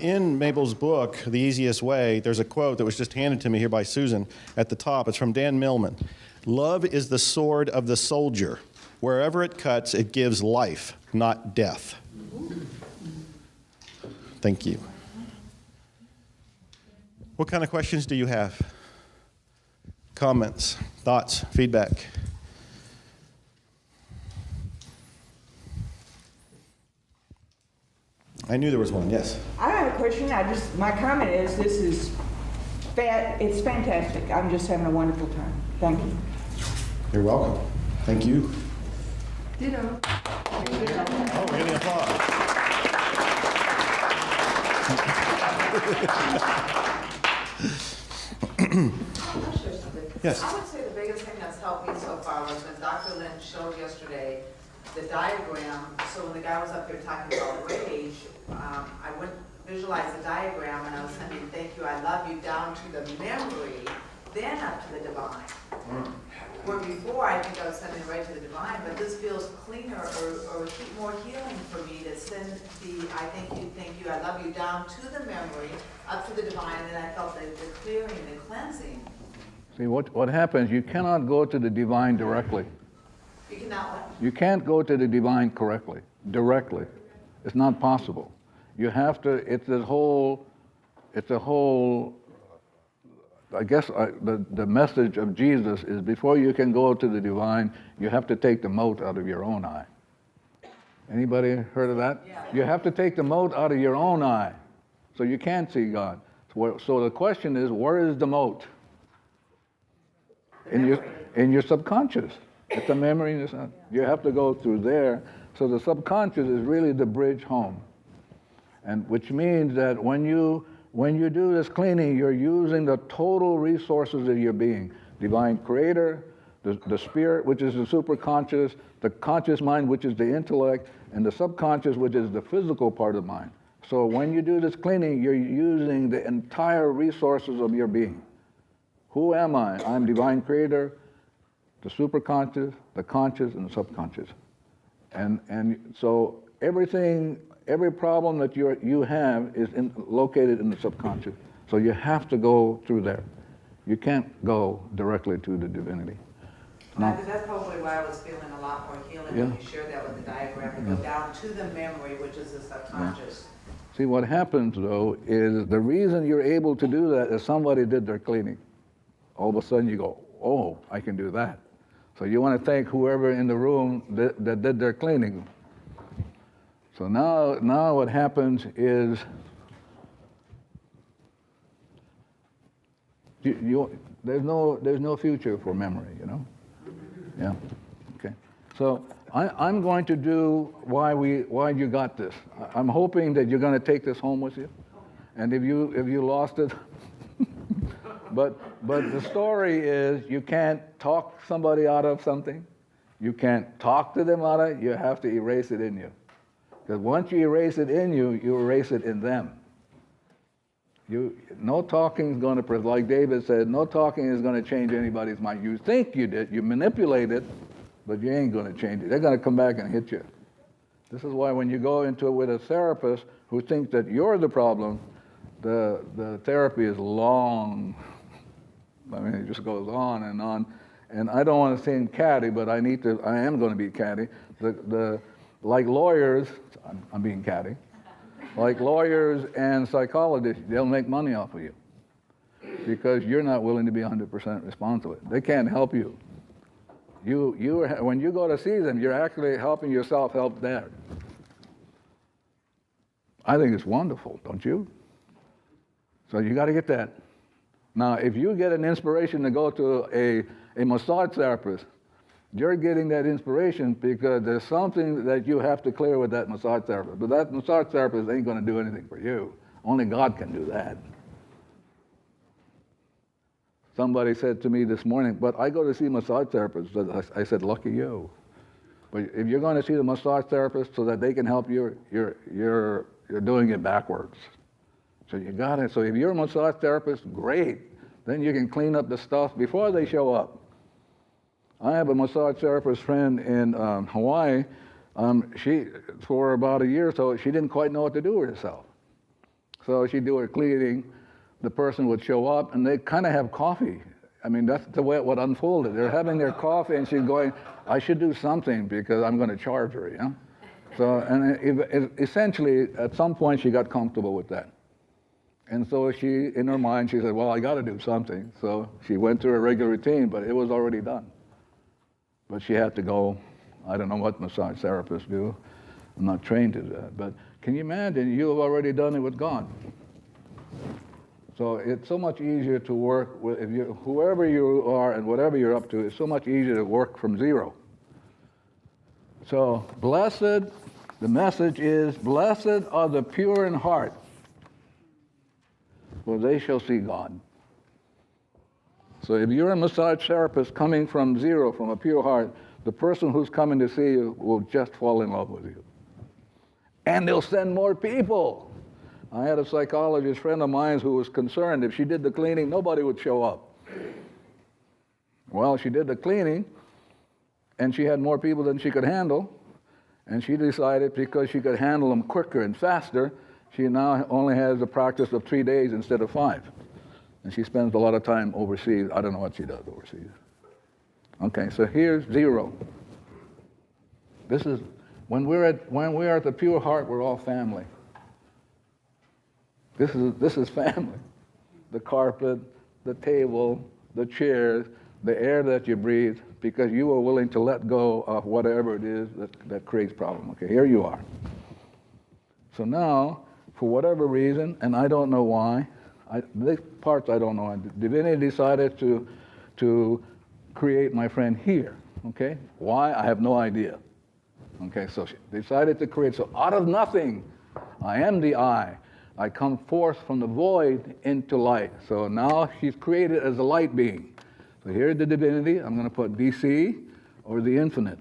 In Mabel's book, The Easiest Way, there's a quote that was just handed to me here by Susan at the top. It's from Dan Millman. Love is the sword of the soldier. Wherever it cuts, it gives life, not death. Thank you. What kind of questions do you have? Comments, thoughts, feedback? I knew there was one, yes. I have a question. My comment is it's fantastic. I'm just having a wonderful time. Thank you. You're welcome. Thank you. Ditto. Oh, we're getting applause. I'll share something. Yes. I would say the biggest thing that's helped me so far was when Dr. Lynn showed yesterday the diagram. So when the guy was up here talking about rage, I went visualize the diagram and I was sending thank you, I love you down to the memory, then up to the divine. Where before I think I was sending right to the divine, but this feels cleaner or more healing for me to send the I thank you, I love you down to the memory, up to the divine, and then I felt the clearing, the cleansing. See, what happens, you cannot go to the divine directly. You cannot what? You can't go to the divine directly. It's not possible. You have to, it's a whole, I guess the message of Jesus is before you can go to the divine, you have to take the mote out of your own eye. Anybody heard of that? Yeah. You have to take the mote out of your own eye, so you can't see God. So the question is, where is the mote? In your subconscious. It's a memory in your subconscious. You have to go through there. So the subconscious is really the bridge home. And which means that when you do this cleaning, you're using the total resources of your being. Divine creator, the spirit, which is the superconscious, the conscious mind, which is the intellect, and the subconscious, which is the physical part of mind. So when you do this cleaning, you're using the entire resources of your being. Who am I? I'm divine creator, the superconscious, the conscious, and the subconscious. And so every problem that you have is located in the subconscious. So you have to go through there. You can't go directly to the divinity. No. That's probably why I was feeling a lot more healing Yeah. when you shared that with the diagram, to go down to the memory, which is the subconscious. See, what happens, though, is the reason you're able to do that is somebody did their cleaning. All of a sudden you go, oh, I can do that. So you want to thank whoever in the room that did their cleaning. So now what happens is there's no future for memory, you know? Yeah. Okay. So I'm going to do why you got this. I'm hoping that you're going to take this home with you, and if you lost it, but the story is you can't talk somebody out of something, you can't talk to them out of it. You have to erase it in you, because once you erase it in you, you erase it in them. No talking is going to, like David said, no talking is going to change anybody's mind. You think you did, you manipulate it, but you ain't going to change it. They're going to come back and hit you. This is why when you go into it with a therapist who thinks that you're the problem, the therapy is long. I mean, it just goes on. And I don't want to seem catty, but I am going to be catty. Like lawyers, I'm being catty. Like lawyers and psychologists, they'll make money off of you because you're not willing to be 100% responsible. They can't help you. When you go to see them, you're actually helping yourself help them. I think it's wonderful, don't you? So you got to get that. Now, if you get an inspiration to go to a massage therapist, you're getting that inspiration because there's something that you have to clear with that massage therapist. But that massage therapist ain't going to do anything for you. Only God can do that. Somebody said to me this morning, but I go to see massage therapists. I said, lucky you. But if you're going to see the massage therapist so that they can help you, you're doing it backwards. So you got it. So if you're a massage therapist, great. Then you can clean up the stuff before they show up. I have a massage therapist friend in Hawaii. She, for about a year or so, she didn't quite know what to do with herself. So she'd do her cleaning, the person would show up, and they kind of have coffee. I mean, that's the way it would unfold. They're having their coffee, and she's going, I should do something because I'm going to charge her, you know? So, and essentially, at some point, she got comfortable with that. And so she, in her mind, she said, well, I got to do something. So she went to her regular routine, but it was already done. But she had to go, I don't know what massage therapists do. I'm not trained to that. But can you imagine, you have already done it with God. So it's so much easier to work with, if you, whoever you are and whatever you're up to, it's so much easier to work from zero. So blessed, the message is, blessed are the pure in heart, for they shall see God. So if you're a massage therapist coming from zero, from a pure heart, the person who's coming to see you will just fall in love with you. And they'll send more people. I had a psychologist friend of mine who was concerned if she did the cleaning, nobody would show up. Well, she did the cleaning, and she had more people than she could handle, and she decided because she could handle them quicker and faster, she now only has a practice of 3 days instead of 5. And she spends a lot of time overseas. I don't know what she does overseas. Okay, so here's zero. This is, when we're at the pure heart, we're all family. This is family. The carpet, the table, the chairs, the air that you breathe, because you are willing to let go of whatever it is that creates problem. Okay, here you are. So now, for whatever reason, and I don't know why, these parts I don't know, divinity decided to create my friend here. Okay, why? I have no idea. Okay, so she decided to create, so out of nothing, I am the I come forth from the void into light. So now she's created as a light being. So here's the divinity. I'm going to put DC, or the infinite.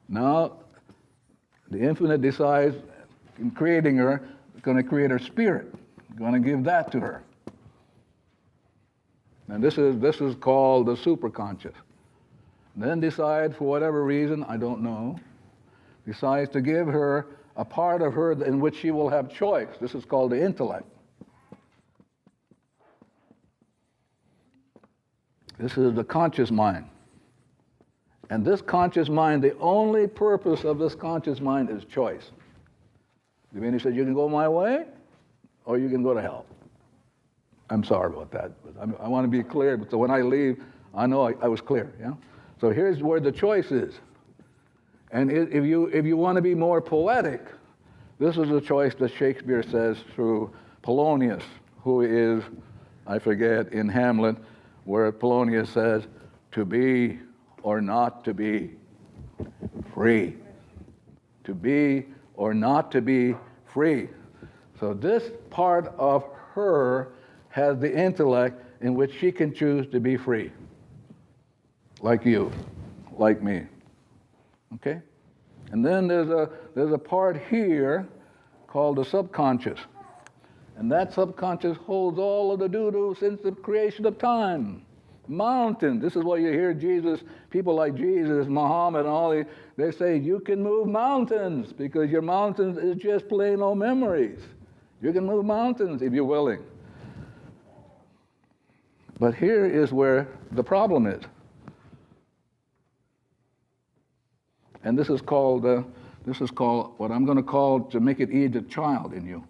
Now, the infinite decides, in creating her, going to create her spirit. Going to give that to her. And this is called the superconscious. Then decide, for whatever reason, I don't know, decides to give her a part of her in which she will have choice. This is called the intellect. This is the conscious mind. And this conscious mind, the only purpose of this conscious mind is choice. Divinity said, you can go my way, or you can go to hell. I'm sorry about that, but I want to be clear, so when I leave, I know I was clear, yeah? So here's where the choice is. And if you want to be more poetic, this is a choice that Shakespeare says through Polonius, who is, I forget, in Hamlet, where Polonius says, to be or not to be free. To be or not to be free. So this part of her has the intellect in which she can choose to be free. Like you, like me. Okay? And then there's a part here called the subconscious. And that subconscious holds all of the doo-doo since the creation of time. Mountain. This is why you hear Jesus, people like Jesus, Muhammad, and all they say, you can move mountains because your mountains is just plain old memories. You can move mountains if you're willing. But here is where the problem is. And this is called what I'm going to call, to make it easy, the child in you.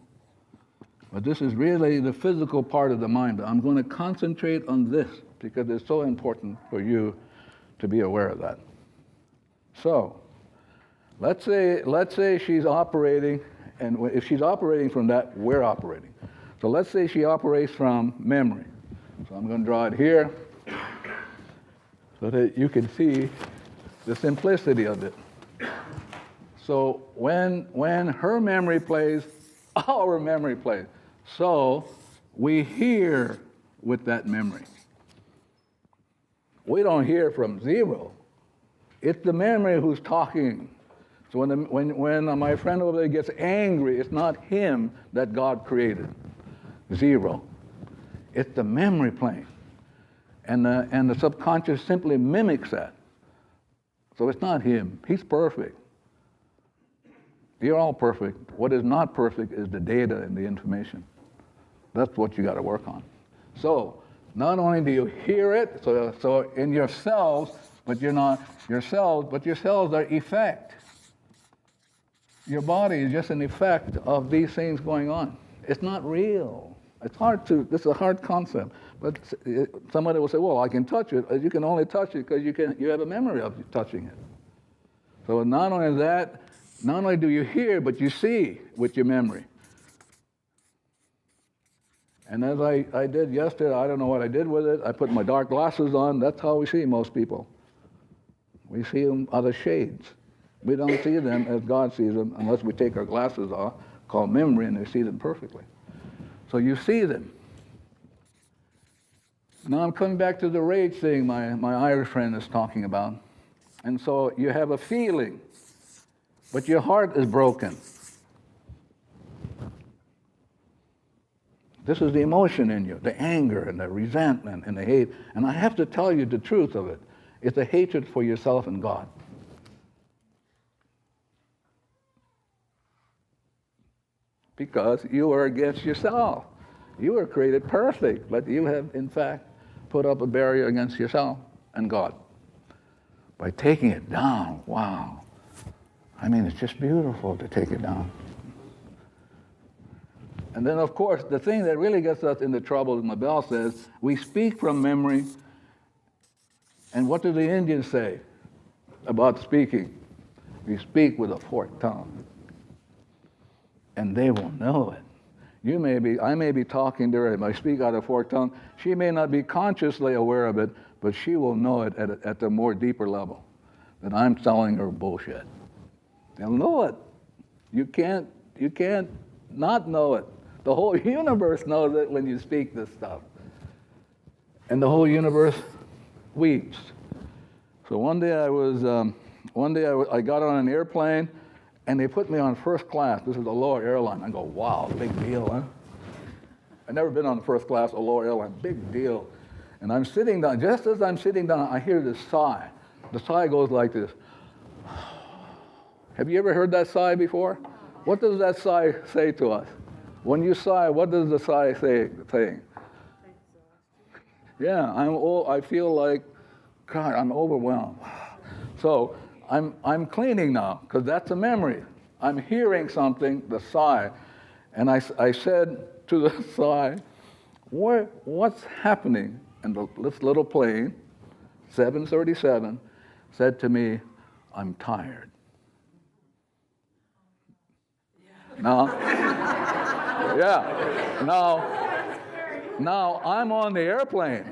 But this is really the physical part of the mind. But I'm going to concentrate on this because it's so important for you to be aware of that. So, let's say she's operating, and if she's operating from that, we're operating. So let's say she operates from memory. So I'm going to draw it here so that you can see the simplicity of it. So when her memory plays, our memory plays. So we hear with that memory. We don't hear from zero. It's the memory who's talking. So when my friend over there gets angry, it's not him that God created. Zero. It's the memory playing. And the subconscious simply mimics that. So it's not him. He's perfect. You're all perfect. What is not perfect is the data and the information. That's what you got to work on. So, not only do you hear it, so in your cells, but you're not your cells, but your cells are effect. Your body is just an effect of these things going on. It's not real. It's hard to, this is a hard concept. But somebody will say, well, I can touch it. You can only touch it because you have a memory of touching it. So not only that, not only do you hear, but you see with your memory. And as I did yesterday, I don't know what I did with it. I put my dark glasses on. That's how we see most people. We see them out of shades. We don't see them as God sees them unless we take our glasses off, called memory, and we see them perfectly. So you see them. Now I'm coming back to the rage thing my Irish friend is talking about. And so you have a feeling, but your heart is broken. This is the emotion in you, the anger and the resentment and the hate. And I have to tell you the truth of it. It's a hatred for yourself and God. Because you are against yourself. You were created perfect, but you have, in fact, put up a barrier against yourself and God. By taking it down, wow. I mean, it's just beautiful to take it down. And then, of course, the thing that really gets us into trouble, as Mabel says, we speak from memory. And what do the Indians say about speaking? We speak with a forked tongue. And they will know it. I may be talking to her, if I speak out of forked tongue, she may not be consciously aware of it, but she will know it at a more deeper level, that I'm telling her bullshit. They'll know it. You can't not know it. The whole universe knows it when you speak this stuff. And the whole universe weeps. So one day I got on an airplane, and they put me on first class. This is a lower airline. I go, wow, big deal, huh? I've never been on first class, a lower airline, big deal. And I'm sitting down. Just as I'm sitting down, I hear this sigh. The sigh goes like this. Have you ever heard that sigh before? What does that sigh say to us? When you sigh, what does the sigh say? Yeah, I feel like, God, I'm overwhelmed. So I'm cleaning now, because that's a memory. I'm hearing something, the sigh, and I said to the sigh, what's happening? And this little plane, 737, said to me, I'm tired. Now, yeah, now I'm on the airplane.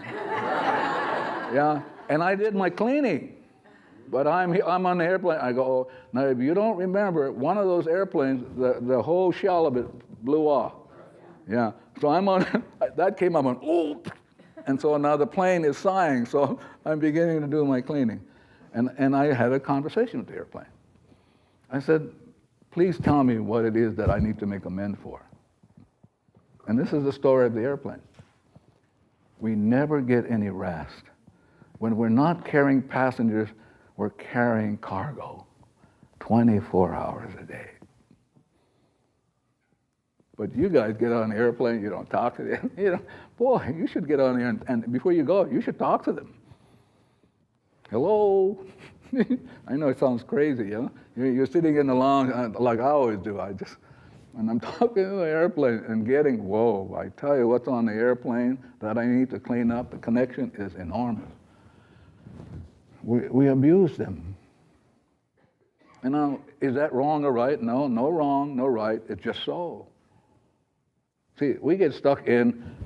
Yeah, and I did my cleaning. But I'm on the airplane. I go, oh. Now if you don't remember, one of those airplanes, the whole shell of it blew off. Yeah. So I'm on, that came up on, oh. And so now the plane is sighing. So I'm beginning to do my cleaning. And I had a conversation with the airplane. I said, please tell me what it is that I need to make amends for. And this is the story of the airplane. We never get any rest. When we're not carrying passengers, we're carrying cargo 24 hours a day. But you guys get on an airplane, you don't talk to them. Boy, you should get on there, and before you go, you should talk to them. Hello? I know it sounds crazy, You're sitting in the lounge, like I always do. And I'm talking to the airplane and getting, whoa, I tell you what's on the airplane that I need to clean up. The connection is enormous. We abuse them. And now, is that wrong or right? No wrong, no right. It's just so. See, we get stuck in,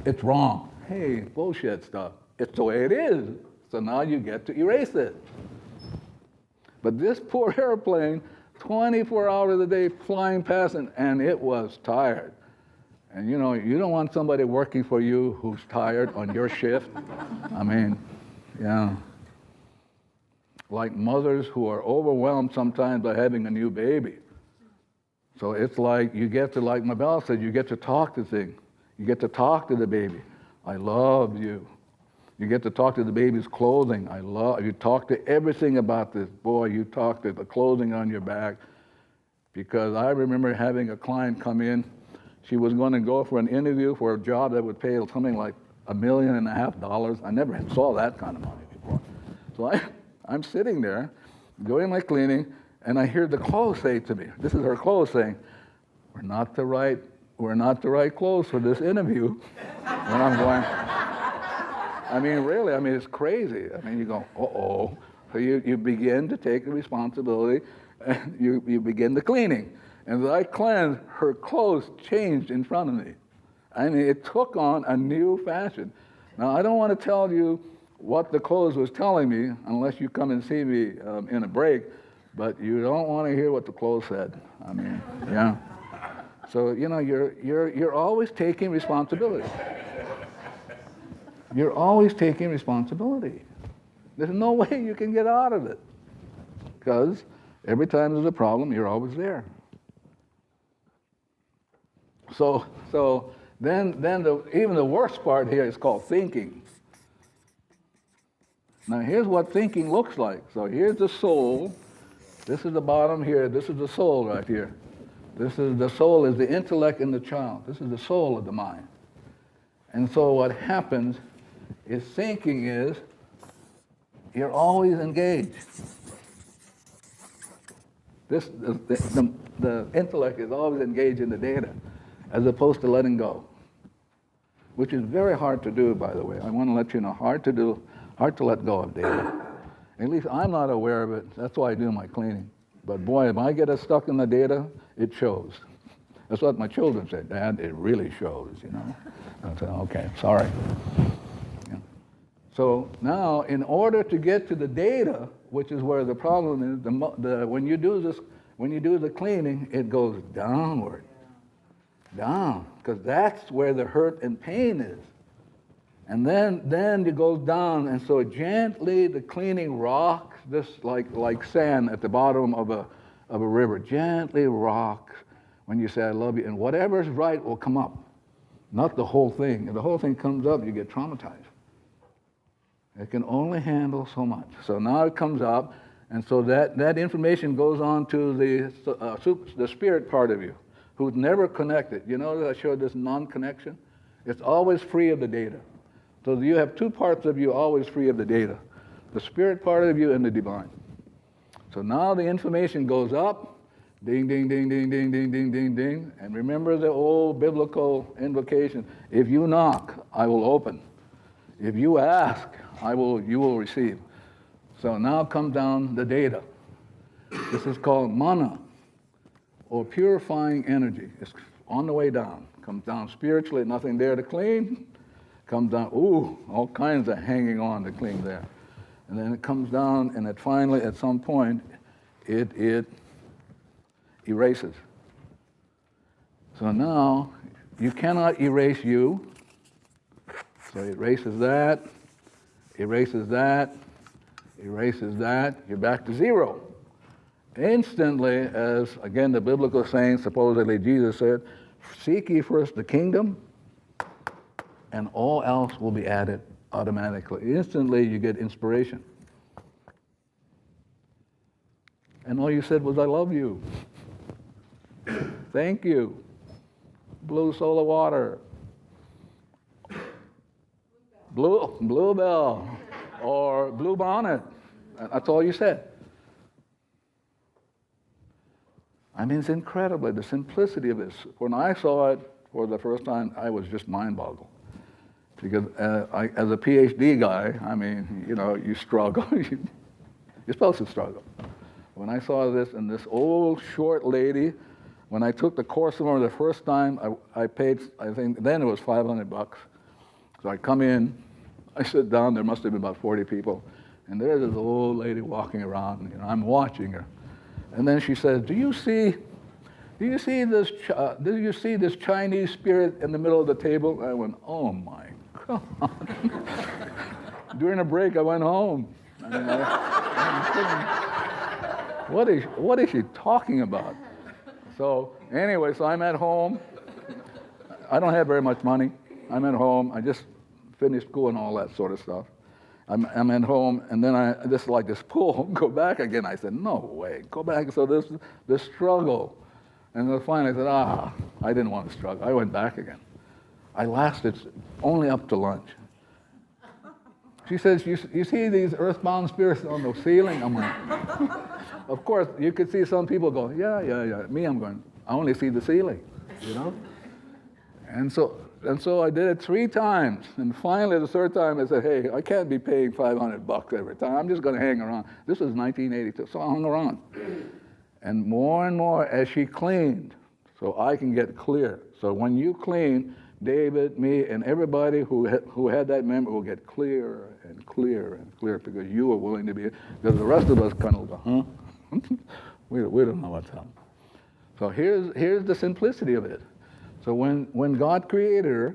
it's wrong. Hey, bullshit stuff. It's the way it is. So now you get to erase it. But this poor airplane, 24 hours a day flying past, and it was tired. And you don't want somebody working for you who's tired on your shift. I mean, yeah. Like mothers who are overwhelmed sometimes by having a new baby. So it's like you get to, like Mabel said, you get to talk to things. You get to talk to the baby. I love you. You get to talk to the baby's clothing. You talk to everything about this. Boy, you talk to the clothing on your back. because I remember having a client come in. She was going to go for an interview for a job that would pay something like $1.5 million. I never saw that kind of money before. So I'm sitting there doing my cleaning, and I hear the clothes say to me, this is her clothes saying, we're not the right clothes for this interview. And I'm going, I mean, really, it's crazy. You go, uh-oh. So you begin to take the responsibility, and you begin the cleaning. And as I cleansed, her clothes changed in front of me. It took on a new fashion. Now, I don't want to tell you what the clothes was telling me unless you come and see me in a break, but you don't want to hear what the clothes said. Yeah. So, you're always taking responsibility. You're always taking responsibility. There's no way you can get out of it, because every time there's a problem, you're always there. So then even the worst part here is called thinking. Now here's what thinking looks like. So here's the soul. This is the bottom here. This is the soul right here. The soul is the intellect in the child. This is the soul of the mind. And so what happens is thinking is you're always engaged. The intellect is always engaged in the data as opposed to letting go, which is very hard to do, by the way. I want to let you know, hard to let go of data. At least I'm not aware of it. That's why I do my cleaning. But boy, if I get stuck in the data, it shows. That's what my children say, Dad, it really shows, I say, okay, sorry. Yeah. So now, in order to get to the data, which is where the problem is, when you do the cleaning, it goes downward, down, because that's where the hurt and pain is. And then it goes down, and so gently the cleaning rocks, this like sand at the bottom of a river, gently rocks when you say, I love you, and whatever's right will come up, not the whole thing. If the whole thing comes up, you get traumatized. It can only handle so much. So now it comes up, and so that information goes on to the spirit part of you, who's never connected. You know that I showed this non-connection? It's always free of the data. So you have two parts of you always free of the data, the spirit part of you and the divine. So now the information goes up, ding, ding, ding, ding, ding, ding, ding, ding, ding. And remember the old biblical invocation, if you knock, I will open. If you ask, you will receive. So now comes down the data. This is called mana, or purifying energy. It's on the way down. Comes down spiritually, nothing there to clean. Comes down, all kinds of hanging on to clean there. And then it comes down, and it finally, at some point, it erases. So now, you cannot erase you. So it erases that, erases that, erases that. You're back to zero. Instantly, as again the biblical saying, supposedly Jesus said, seek ye first the kingdom, and all else will be added automatically. Instantly, you get inspiration. And all you said was, I love you. Thank you. Blue solar water. Bluebell. Or blue bonnet. That's all you said. It's incredible, the simplicity of this. When I saw it for the first time, I was just mind-boggled. Because as a PhD guy, you struggle. You're supposed to struggle. When I saw this, and this old short lady, when I took the course from her the first time, I paid, I think, then it was $500. So I come in, I sit down, there must have been about 40 people, and there's this old lady walking around, I'm watching her. And then she says, do you see this Chinese spirit in the middle of the table? I went, oh my God. During a break, I went home. What is she talking about? So anyway, so I'm at home. I don't have very much money. I'm at home. I just finished school and all that sort of stuff. I'm at home, and then I just like this pull, go back again. I said, no way, go back. So this struggle And then finally I said, I didn't want to struggle. I went back again. I lasted only up to lunch. She says, you see these earthbound spirits on the ceiling? I'm like, of course, you could see some people go, yeah. Me, I'm going, I only see the ceiling, you know? And so I did it 3 times. And finally, the 3rd time, I said, hey, I can't be paying $500 every time. I'm just going to hang around. This was 1982, so I hung around. And more as she cleaned, so I can get clear. So when you clean, David, me, and everybody who had that memory will get clearer and clearer and clearer because you are willing to be, because the rest of us kind of go, huh? we don't know what's happening. So here's the simplicity of it. So when God created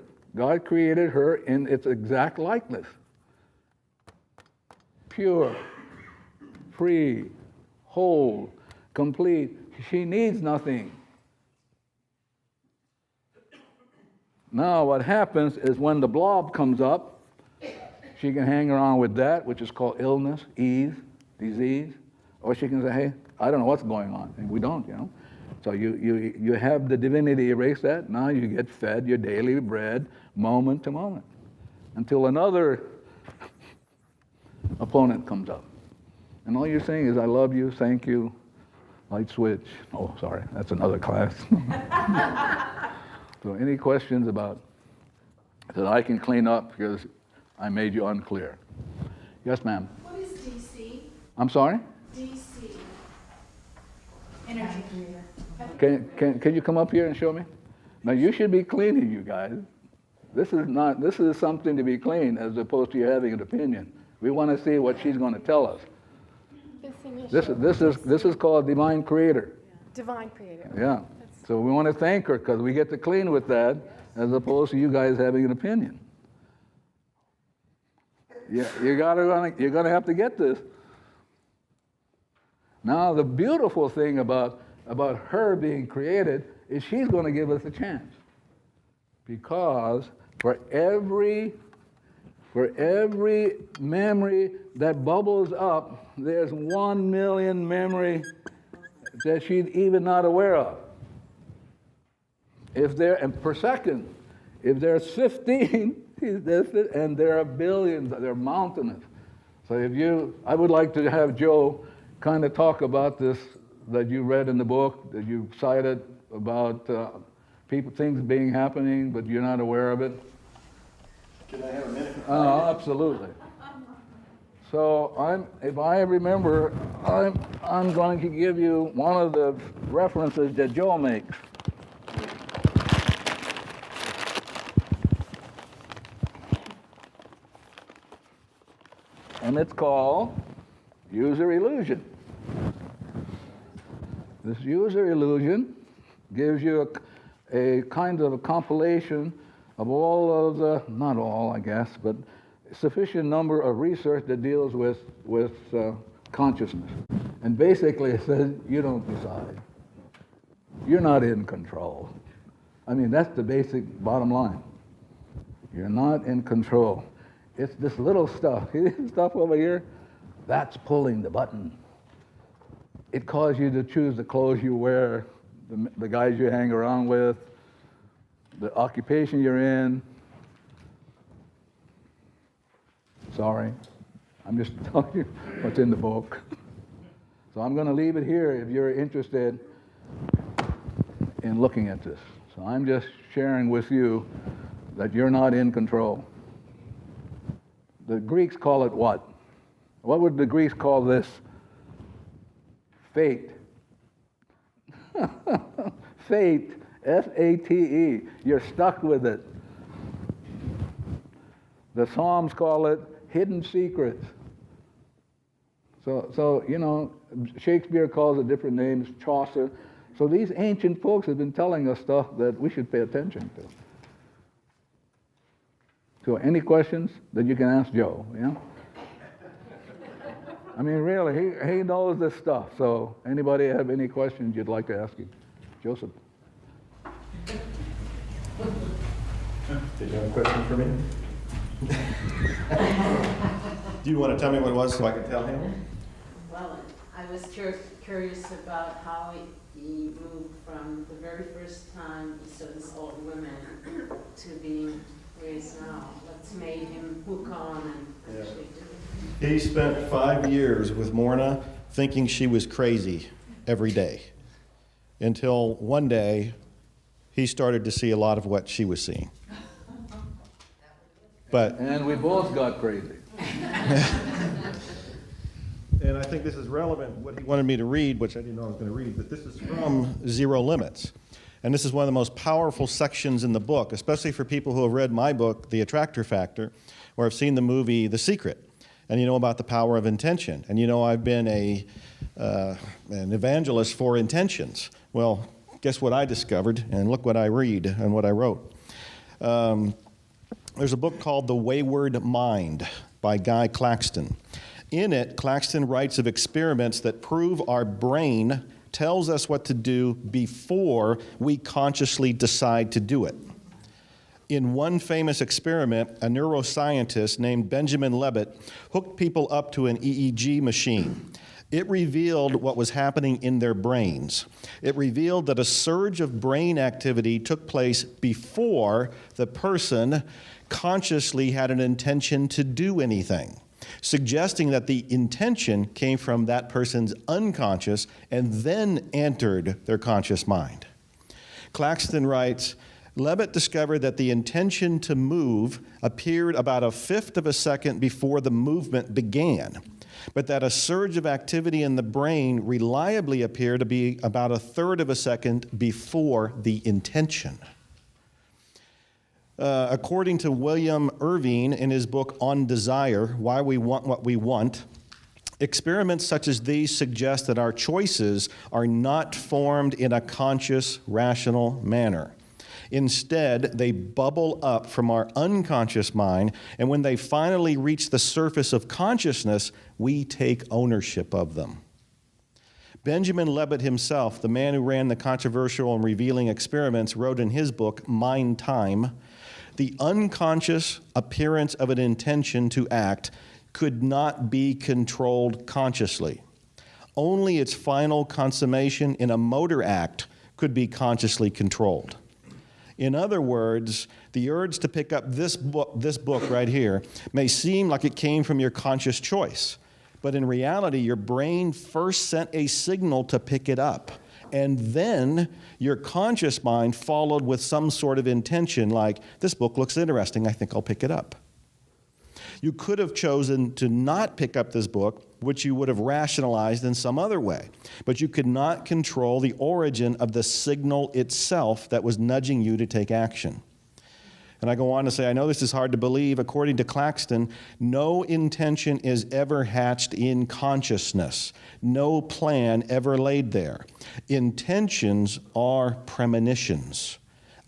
her in its exact likeness. Pure, free, whole, complete. She needs nothing. Now what happens is when the blob comes up, she can hang around with that, which is called illness, disease, or she can say, hey, I don't know what's going on. And we don't, you know. So you have the divinity erase that. Now you get fed your daily bread moment to moment until another opponent comes up. And all you're saying is, I love you, thank you, light switch. Oh, sorry, that's another class. So any questions about that I can clean up because I made you unclear? Yes, ma'am. What is DC? I'm sorry? DC. Energy. Can you come up here and show me? Now you should be cleaning, you guys. This is something to be clean as opposed to you having an opinion. We want to see what she's going to tell us. This is called divine creator. Divine creator. Yeah. So we want to thank her because we get to clean with that as opposed to you guys having an opinion. Yeah, you're gonna have to get this. Now the beautiful thing about her being created is she's going to give us a chance. Because for every memory that bubbles up, there's 1 million memory that she's even not aware of. And per second, if there's 15, and there are billions, they're mountainous. So I would like to have Joe kind of talk about this that you read in the book, that you cited about things being happening, but you're not aware of it. Can I have a minute? Oh, absolutely. So if I remember, I'm going to give you one of the references that Joe makes. And it's called user illusion. This user illusion gives you a kind of a compilation of all of the, not all, I guess, but a sufficient number of research that deals with consciousness. And basically it says, you don't decide. You're not in control. I mean, that's the basic bottom line. You're not in control. It's this little stuff. See this stuff over here? That's pulling the button. It causes you to choose the clothes you wear, the guys you hang around with, the occupation you're in. Sorry, I'm just telling you what's in the book. So I'm going to leave it here if you're interested in looking at this. So I'm just sharing with you that you're not in control. The Greeks call it what? What would the Greeks call this? Fate. Fate, F-A-T-E. You're stuck with it. The Psalms call it hidden secrets. So you know, Shakespeare calls it different names, Chaucer. So these ancient folks have been telling us stuff that we should pay attention to. So any questions that you can ask Joe, yeah? I mean, really, he knows this stuff. So anybody have any questions you'd like to ask him? Joseph. Did you have a question for me? Do you want to tell me what it was so I can tell him? Well, I was curious about how he moved from the very first time he saw these old women to being where he is now. What's made him hook on and actually do it? He spent 5 years with Morna thinking she was crazy every day until one day he started to see a lot of what she was seeing. But And we both got crazy. and I think this is relevant, what he wanted me to read, which I didn't know I was going to read, but this is from Zero Limits. And this is one of the most powerful sections in the book, especially for people who have read my book, The Attractor Factor, or have seen the movie The Secret. And you know about the power of intention. And you know I've been an evangelist for intentions. Well, guess what I discovered? And look what I read and what I wrote. There's a book called The Wayward Mind by Guy Claxton. In it, Claxton writes of experiments that prove our brain tells us what to do before we consciously decide to do it. In one famous experiment, a neuroscientist named Benjamin Libet hooked people up to an EEG machine. It revealed what was happening in their brains. It revealed that a surge of brain activity took place before the person consciously had an intention to do anything, suggesting that the intention came from that person's unconscious and then entered their conscious mind. Claxton writes, Libet discovered that the intention to move appeared about a fifth of a second before the movement began, but that a surge of activity in the brain reliably appeared to be about a third of a second before the intention. According to William Irvine in his book On Desire, Why We Want What We Want, experiments such as these suggest that our choices are not formed in a conscious, rational manner. Instead, they bubble up from our unconscious mind, and when they finally reach the surface of consciousness, we take ownership of them. Benjamin Libet himself, the man who ran the controversial and revealing experiments, wrote in his book, Mind Time, the unconscious appearance of an intention to act could not be controlled consciously. Only its final consummation in a motor act could be consciously controlled. In other words, the urge to pick up this book right here may seem like it came from your conscious choice, but in reality, your brain first sent a signal to pick it up, and then your conscious mind followed with some sort of intention like, this book looks interesting, I think I'll pick it up. You could have chosen to not pick up this book, which you would have rationalized in some other way, but you could not control the origin of the signal itself that was nudging you to take action. And I go on to say, I know this is hard to believe. According to Claxton, no intention is ever hatched in consciousness. No plan ever laid there. Intentions are premonitions,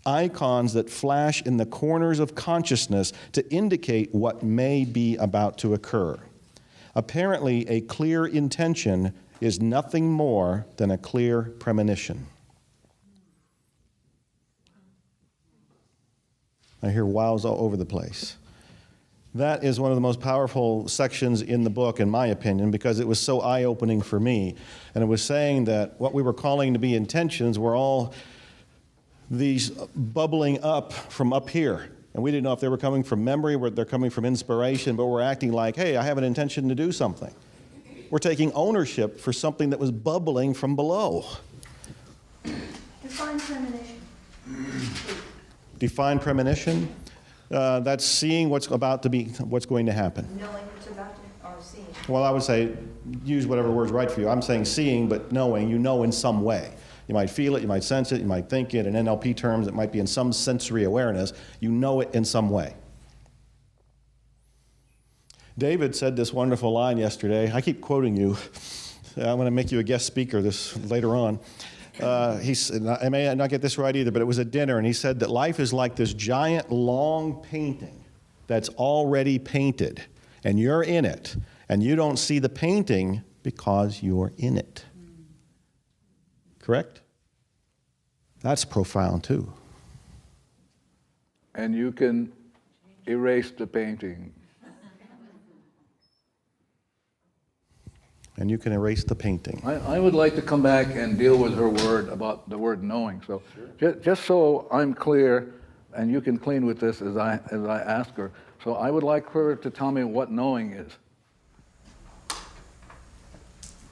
icons that flash in the corners of consciousness to indicate what may be about to occur. Apparently, a clear intention is nothing more than a clear premonition. I hear wows all over the place. That is one of the most powerful sections in the book, in my opinion, because it was so eye-opening for me. And it was saying that what we were calling to be intentions were all these bubbling up from up here. And we didn't know if they were coming from memory, or they're coming from inspiration, but we're acting like, hey, I have an intention to do something. We're taking ownership for something that was bubbling from below. Define premonition. Define premonition. That's seeing what's going to happen. Knowing what's about to, or seeing. Well, I would say use whatever word's right for you. I'm saying seeing, but knowing. You know in some way. You might feel it, you might sense it, you might think it. In NLP terms, it might be in some sensory awareness. You know it in some way. David said this wonderful line yesterday. I keep quoting you. I'm going to make you a guest speaker this later on. I may not get this right either, but it was at dinner, and he said that life is like this giant, long painting that's already painted, and you're in it, and you don't see the painting because you're in it. Correct? That's profound, too. And you can erase the painting. And you can erase the painting. I would like to come back and deal with her word about the word knowing. So just so I'm clear, and you can clean with this as I ask her. So I would like her to tell me what knowing is.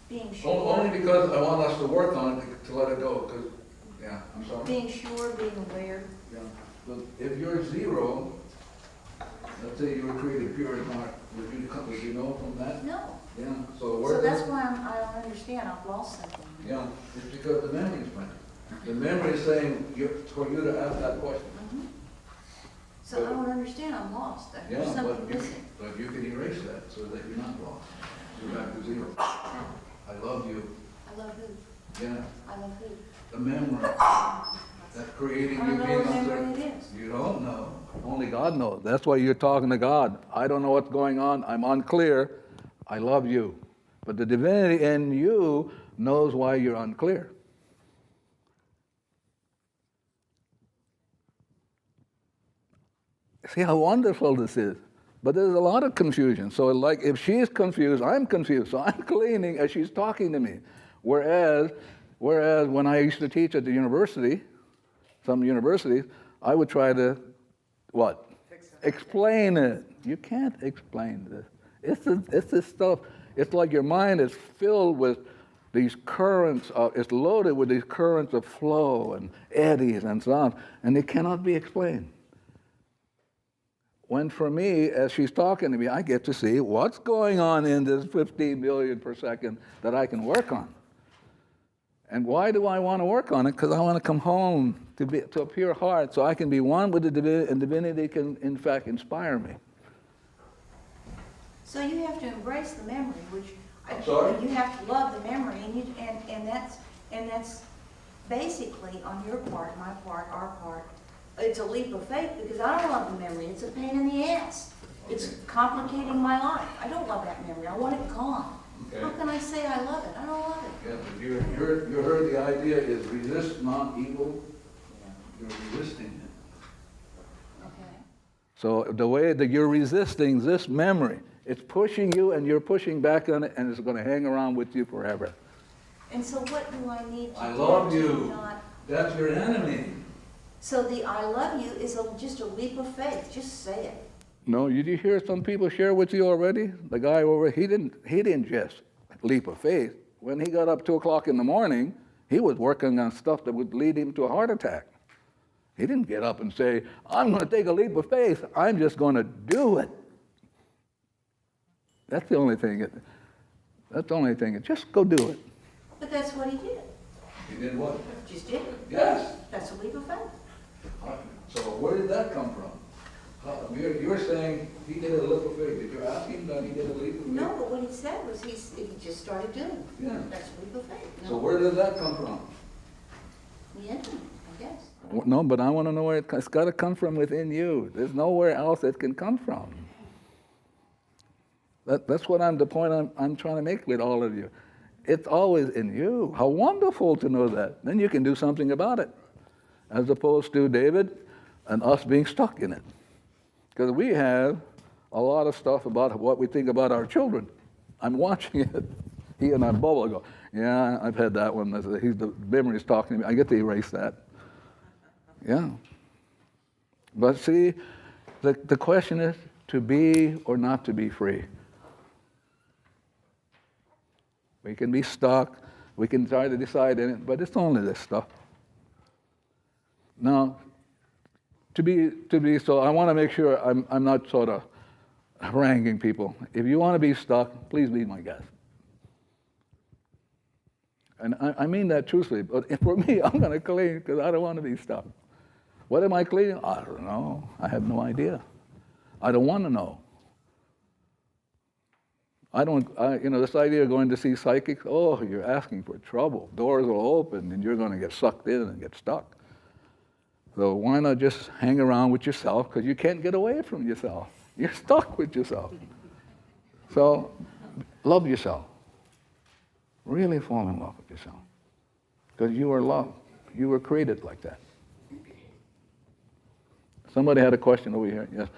Being sure. Only because I want us to work on it to let it go. Because, yeah, I'm sorry. Being sure, being aware. Yeah. But if you're zero, let's say you were created pure in heart, would you know from that? No. Yeah. So that's why I don't understand. I've lost something. Yeah, it's because the memory is playing. The memory is saying for you to ask that question. Mhm. So I don't understand. I'm lost. There's Yeah, something but missing. you can erase that so that you're not lost. You're back to zero. I love you. I love who? Yeah, I love who? the memory that's creating I you don't know being what up memory there. it is. You don't know. Only God knows. That's why you're talking to God. I don't know what's going on. I'm unclear. I love you. But the divinity in you knows why you're unclear. See how wonderful this is. But there's a lot of confusion. So like if she's confused, I'm confused. So I'm cleaning as she's talking to me. Whereas when I used to teach at the university, some universities, I would try to, what? Explain it. You can't explain this. It's this stuff. It's like your mind is filled with these currents. It's loaded with these currents of flow and eddies and so on, and they cannot be explained. When for me, as she's talking to me, I get to see what's going on in this 15 million per second that I can work on. And why do I want to work on it? Because I want to come home to a pure heart so I can be one with the divinity, and divinity can, in fact, inspire me. So you have to embrace the memory, which I'm sorry? you have to love the memory, and that's basically on your part, my part, our part. It's a leap of faith because I don't love the memory. It's a pain in the ass. It's complicating my life. I don't love that memory. I want it gone. Okay. How can I say I love it? I don't love it. Yeah, but you heard the idea is resist not evil. You're resisting it. Okay. So the way that you're resisting this memory, it's pushing you and you're pushing back on it, and it's going to hang around with you forever. And so what do I need to I do love to you. not... That's your enemy. So the I love you is just a leap of faith. Just say it. No, did you hear some people share with you already? The guy over, he didn't just leap of faith. When he got up 2 o'clock in the morning, he was working on stuff that would lead him to a heart attack. He didn't get up and say, I'm going to take a leap of faith. I'm just going to do it. That's the only thing. Just go do it. But that's what he did. He did what? Just did it. Yes. That's a leap of faith. So where did that come from? You're saying he did a leap of faith. Did you ask him that he did a leap of faith? No, but what he said was he just started doing it. Yeah. That's a leap of faith. So where did that come from? The enemy, I guess. No, but I want to know where it's got to come from within you. There's nowhere else it can come from. That's what the point I'm trying to make with all of you. It's always in you. How wonderful to know that. Then you can do something about it, as opposed to David and us being stuck in it. Because we have a lot of stuff about what we think about our children. I'm watching it. He and I bubble go, yeah, I've had that one. The memory's talking to me. I get to erase that. Yeah. But see, the question is to be or not to be free. We can be stuck. We can try to decide in it, but it's only this stuff. Now, to be so, I want to make sure I'm not sort of haranguing people. If you want to be stuck, please be my guest. And I mean that truthfully. But for me, I'm going to clean because I don't want to be stuck. What am I cleaning? I don't know. I have no idea. I don't want to know. This idea of going to see psychics, oh, you're asking for trouble. Doors will open and you're going to get sucked in and get stuck. So why not just hang around with yourself, because you can't get away from yourself. You're stuck with yourself. So love yourself. Really fall in love with yourself. Because you are loved. You were created like that. Somebody had a question over here. Yes.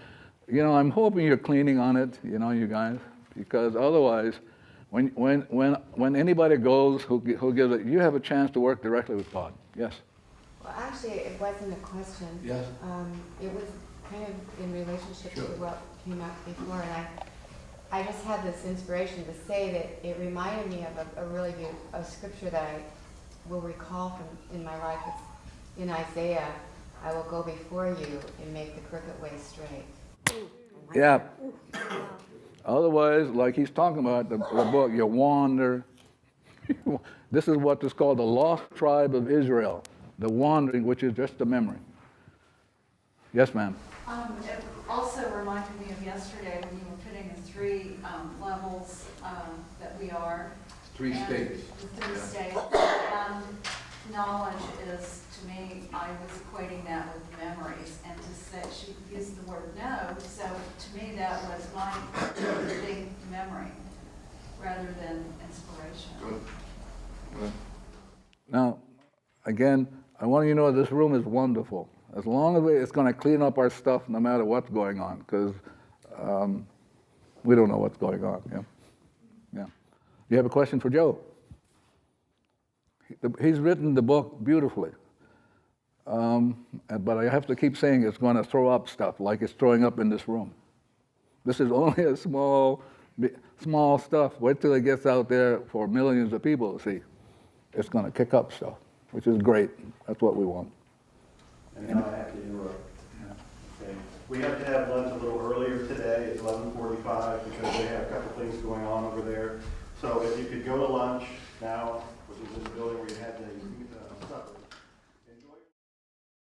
I'm hoping you're cleaning on it, you guys, because otherwise When anybody goes who gives it, you have a chance to work directly with God. Yes. Well, actually, it wasn't a question. Yes. It was kind of in relationship to what came up before, and I just had this inspiration to say that it reminded me of a really good a scripture that I will recall from in my life. It's in Isaiah, I will go before you and make the crooked way straight. Yeah. Otherwise, like he's talking about the book, you wander. This is what is called the lost tribe of Israel, the wandering, which is just a memory. Yes, ma'am. It also reminded me of yesterday when you were putting the three levels that we are. Three And states. The three states. And knowledge is, to me, I was equating that with memories. And to say, she used the word know, so to me that was my big memory rather than inspiration. Now, again, I want you to know this room is wonderful. As long as it's going to clean up our stuff no matter what's going on, because we don't know what's going on. Yeah. Yeah. You have a question for Joe? He's written the book beautifully. But I have to keep saying it's going to throw up stuff like it's throwing up in this room. This is only a small stuff. Wait till it gets out there for millions of people to see. It's going to kick up stuff, which is great. That's what we want. And now I have to interrupt. Okay. We have to have lunch a little earlier today. It's 11:45 because they have a couple things going on over there. So if you could go to lunch now, which is in the building where you had the supper.